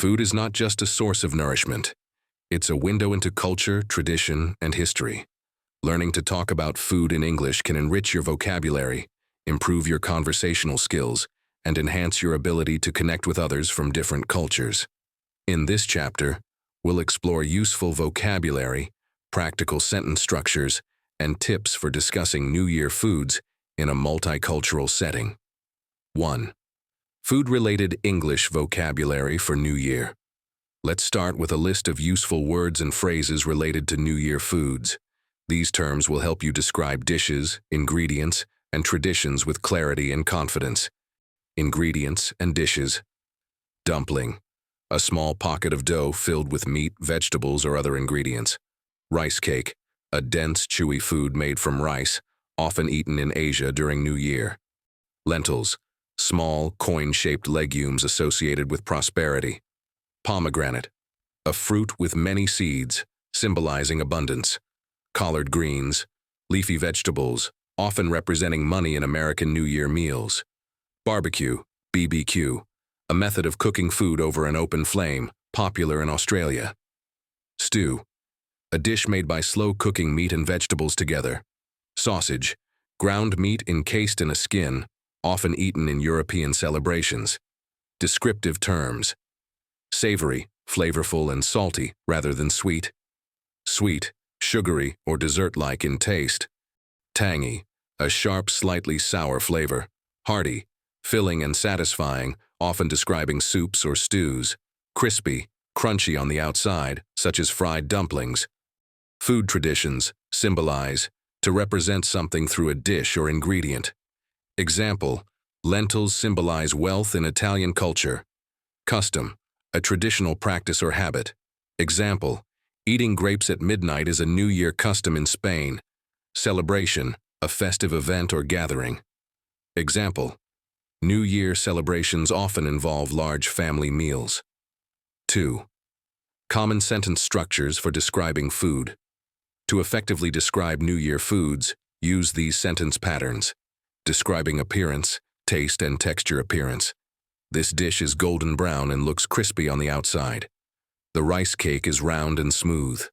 Food is not just a source of nourishment. It's a window into culture, tradition, and history. Learning to talk about food in English can enrich your vocabulary, improve your conversational skills, and enhance your ability to connect with others from different cultures. In this chapter, we'll explore useful vocabulary, practical sentence structures, and tips for discussing New Year foods in a multicultural setting. 1. Food-related English vocabulary for New Year. Let's start with a list of useful words and phrases related to New Year foods. These terms will help you describe dishes, ingredients, and traditions with clarity and confidence. Ingredients and dishes. Dumpling. A small pocket of dough filled with meat, vegetables, or other ingredients. Rice cake. A dense, chewy food made from rice, often eaten in Asia during New Year. Lentils. Small, coin-shaped legumes associated with prosperity. Pomegranate. A fruit with many seeds, symbolizing abundance. Collard greens. Leafy vegetables, often representing money in American New Year meals. Barbecue, BBQ. A method of cooking food over an open flame, popular in Australia. Stew. A dish made by slow cooking meat and vegetables together. Sausage. Ground meat encased in a skin, often eaten in European celebrations. Descriptive terms. Savory, flavorful and salty rather than sweet. Sweet, sugary or dessert-like in taste. Tangy, a sharp, slightly sour flavor. Hearty, filling and satisfying, often describing soups or stews. Crispy, crunchy on the outside, such as fried dumplings. Food traditions symbolize, to represent something through a dish or ingredient. Example, lentils symbolize wealth in Italian culture. Custom, a traditional practice or habit. Example, eating grapes at midnight is a New Year custom in Spain. Celebration, a festive event or gathering. Example, New Year celebrations often involve large family meals. 2. Common sentence structures for describing food. To effectively describe New Year foods, use these sentence patterns. Describing appearance, taste and texture appearance. This dish is golden brown and looks crispy on the outside. The rice cake is round and smooth.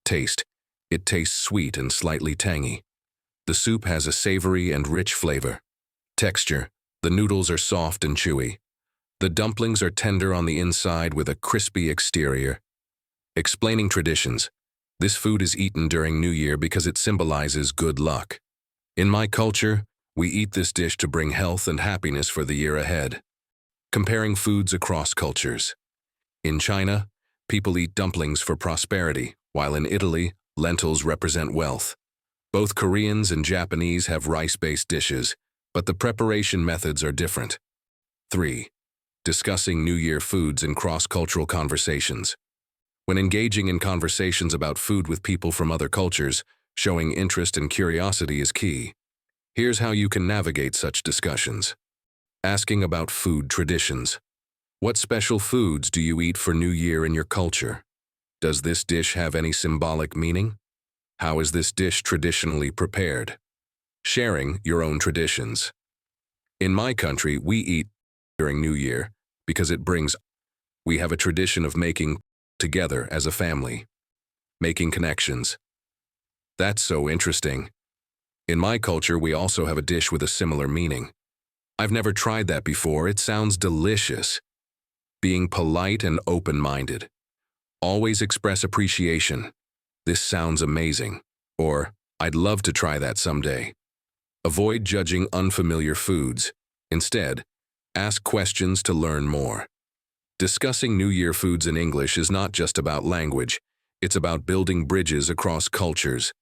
Taste. It tastes sweet and slightly tangy. The soup has a savory and rich flavor. Texture. The noodles are soft and chewy. The dumplings are tender on the inside with a crispy exterior. Explaining traditions. This food is eaten during New Year because it symbolizes good luck. In my culture, we eat this dish to bring health and happiness for the year ahead. Comparing foods across cultures. In China, people eat dumplings for prosperity, while in Italy, lentils represent wealth. Both Koreans and Japanese have rice-based dishes, but the preparation methods are different. 3. Discussing New Year foods in cross-cultural conversations. When engaging in conversations about food with people from other cultures, showing interest and curiosity is key. Here's how you can navigate such discussions. Asking about food traditions. What special foods do you eat for New Year in your culture? Does this dish have any symbolic meaning? How is this dish traditionally prepared? Sharing your own traditions. In my country, we eat during New Year because we have a tradition of making together as a family. Making connections. That's so interesting. In my culture, we also have a dish with a similar meaning. I've never tried that before. It sounds delicious. Being polite and open-minded. Always express appreciation. This sounds amazing. Or, I'd love to try that someday. Avoid judging unfamiliar foods. Instead, ask questions to learn more. Discussing New Year foods in English is not just about language. It's about building bridges across cultures.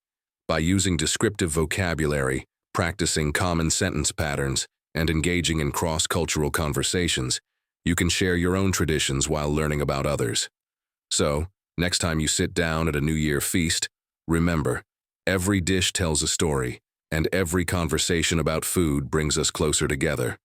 By using descriptive vocabulary, practicing common sentence patterns, and engaging in cross-cultural conversations, you can share your own traditions while learning about others. So, next time you sit down at a New Year feast, remember, every dish tells a story, and every conversation about food brings us closer together.